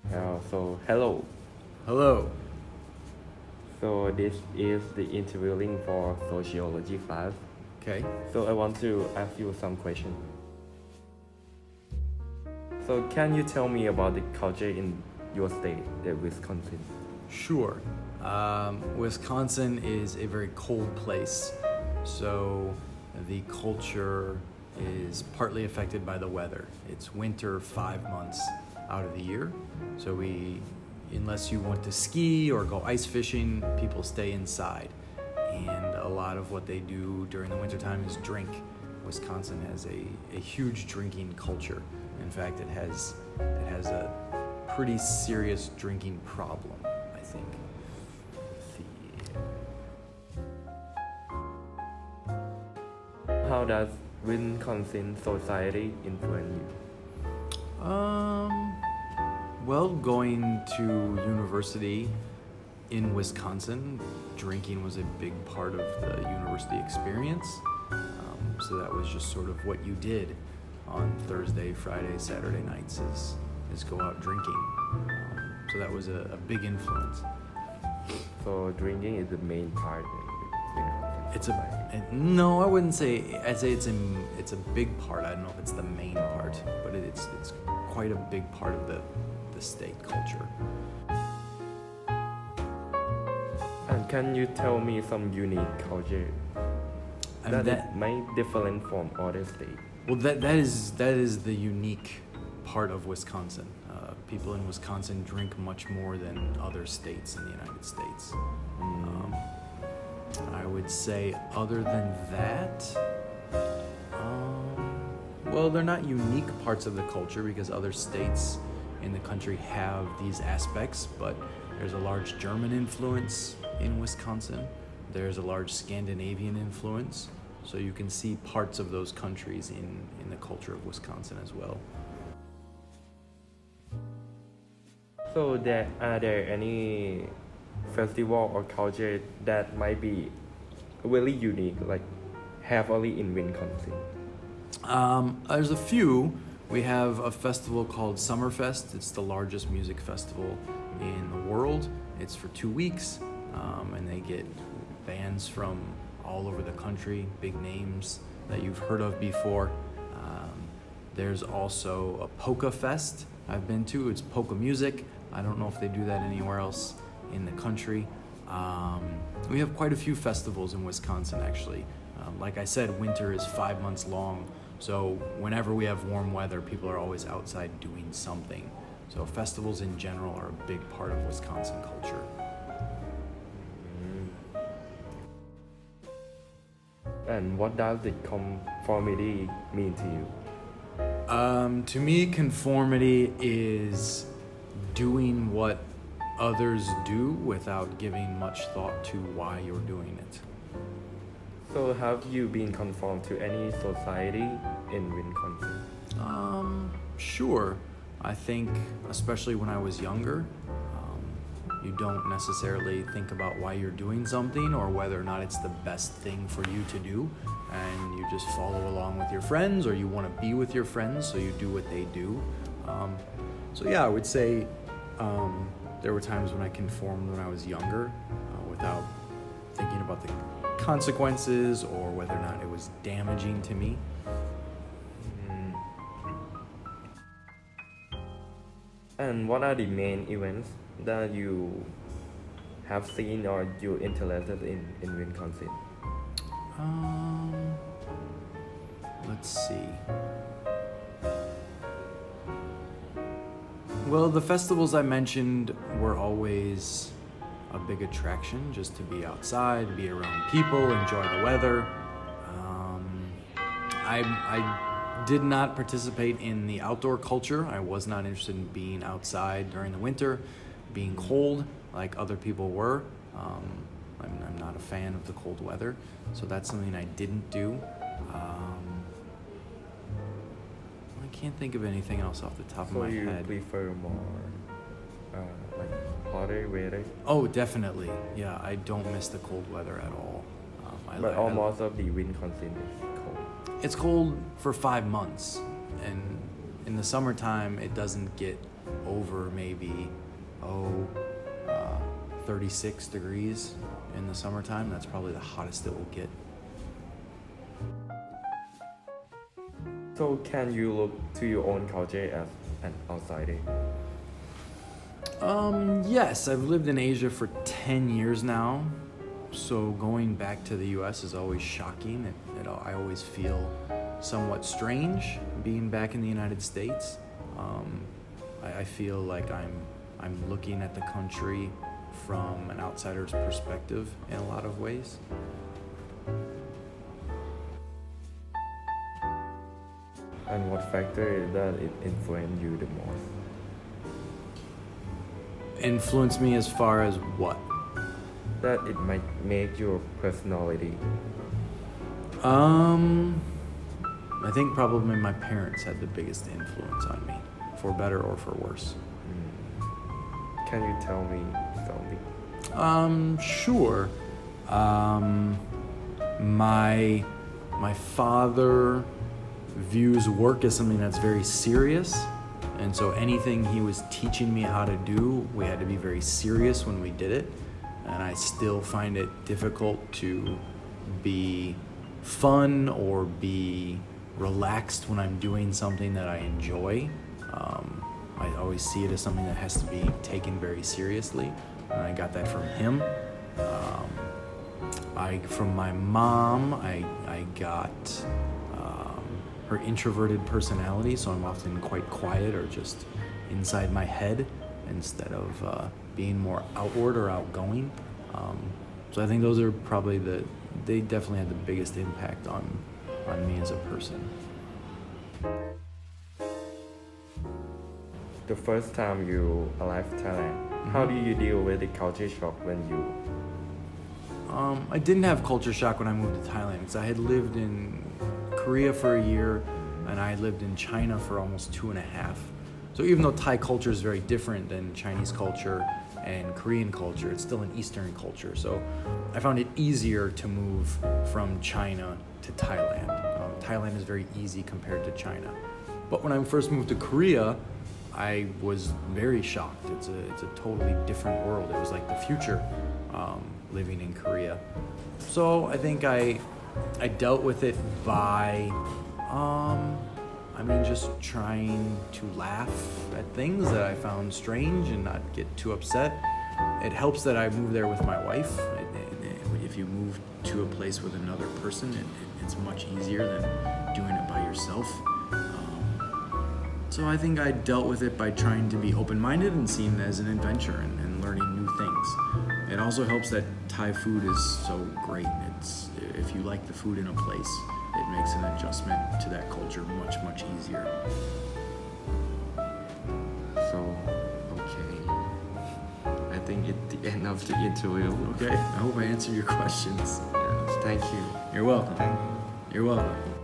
Hello. Hello. So this is the interviewing for sociology class. Okay. So I want to ask you some questions. So can you tell me about the culture in your state, Wisconsin? Sure. Wisconsin is a very cold place, so the culture is partly affected by the weather. It's winter 5 months out of the year, so unless you want to ski or go ice fishing, people stay inside. And a lot of what they do during the wintertime is drink. Wisconsin has a huge drinking culture. In fact, it has a pretty serious drinking problem, I think. How does Wisconsin society influence you? Well, going to university in Wisconsin, drinking was a big part of the university experience. So that was just sort of what you did on Thursday, Friday, Saturday nights is go out drinking. So that was a big influence. So drinking is the main part in Wisconsin. No, I wouldn't say. I'd say it's a big part. I don't know if it's the main part, but it's quite a big part of the state culture. And can you tell me some unique culture that might different from other states? Well, that is the unique part of Wisconsin. People in Wisconsin drink much more than other states in the United States. I would say other than that, well, they're not unique parts of the culture because other states in the country have these aspects, but there's a large German influence in Wisconsin. There's a large Scandinavian influence. So you can see parts of those countries in the culture of Wisconsin as well. So are there any festival or culture that might be really unique, like have only in Wisconsin? There's a few. We have a festival called Summerfest. It's the largest music festival in the world. It's for 2 weeks, and they get bands from all over the country, big names that you've heard of before. There's also a polka fest I've been to. It's polka music. I don't know if they do that anywhere else in the country. We have quite a few festivals in Wisconsin, actually. Like I said, winter is 5 months long, so whenever we have warm weather, people are always outside doing something. So festivals in general are a big part of Wisconsin culture. And what does the conformity mean to you? To me, conformity is doing what others do without giving much thought to why you're doing it. So have you been conformed to any society in Wisconsin? Sure. I think, especially when I was younger, you don't necessarily think about why you're doing something or whether or not it's the best thing for you to do, and you just follow along with your friends, or you want to be with your friends, so you do what they do. So yeah, I would say there were times when I conformed when I was younger without thinking about the consequences or whether or not it was damaging to me. And what are the main events that you have seen or you're interested in Wisconsin? Let's see. Well, the festivals I mentioned were always a big attraction, just to be outside, be around people, enjoy the weather. I did not participate in the outdoor culture. I was not interested in being outside during the winter, being cold like other people were. I'm not a fan of the cold weather, so that's something I didn't do. I can't think of anything else off the top of my head. So you prefer more like hotter weather? Oh, definitely. Yeah, I don't miss the cold weather at all. But almost of the Wisconsin is cold. It's cold for 5 months, and in the summertime it doesn't get over maybe 36 degrees in the summertime. That's probably the hottest it will get. So can you look to your own culture as an outsider? Yes, I've lived in Asia for 10 years now. So going back to the US is always shocking. I always feel somewhat strange being back in the United States. I feel like I'm looking at the country from an outsider's perspective in a lot of ways. And what factor that it influenced you the most? Influence me as far as what? That it might make your personality. I think probably my parents had the biggest influence on me, for better or for worse. Can you tell me something? Sure. My father views work as something that's very serious, and so anything he was teaching me how to do, we had to be very serious when we did it. And I still find it difficult to be fun or be relaxed when I'm doing something that I enjoy. I always see it as something that has to be taken very seriously, and I got that from him. From my mom, I got her introverted personality, so I'm often quite quiet or just inside my head instead of being more outward or outgoing. So I think those are probably they definitely had the biggest impact on me as a person. The first time you arrived in Thailand, how do you deal with the culture shock when you? I didn't have culture shock when I moved to Thailand because I had lived in Korea for a year and I had lived in China for almost 2.5. So even though Thai culture is very different than Chinese culture and Korean culture, it's still an Eastern culture. So I found it easier to move from China to Thailand. Thailand is very easy compared to China. But when I first moved to Korea, I was very shocked. It's a totally different world. It was like the future, living in Korea. So I think I dealt with it by, just trying to laugh at things that I found strange and not get too upset. It helps that I moved there with my wife. If you move to a place with another person, it's much easier than doing it by yourself. So I think I dealt with it by trying to be open-minded and seeing it as an adventure and learning new things. It also helps that Thai food is so great. If you like the food in a place, it makes an adjustment to that culture much, much easier. So, okay. I think it's the end of the interview. Okay, I hope I answered your questions. Yes, thank you. You're welcome. Thank you. You're welcome.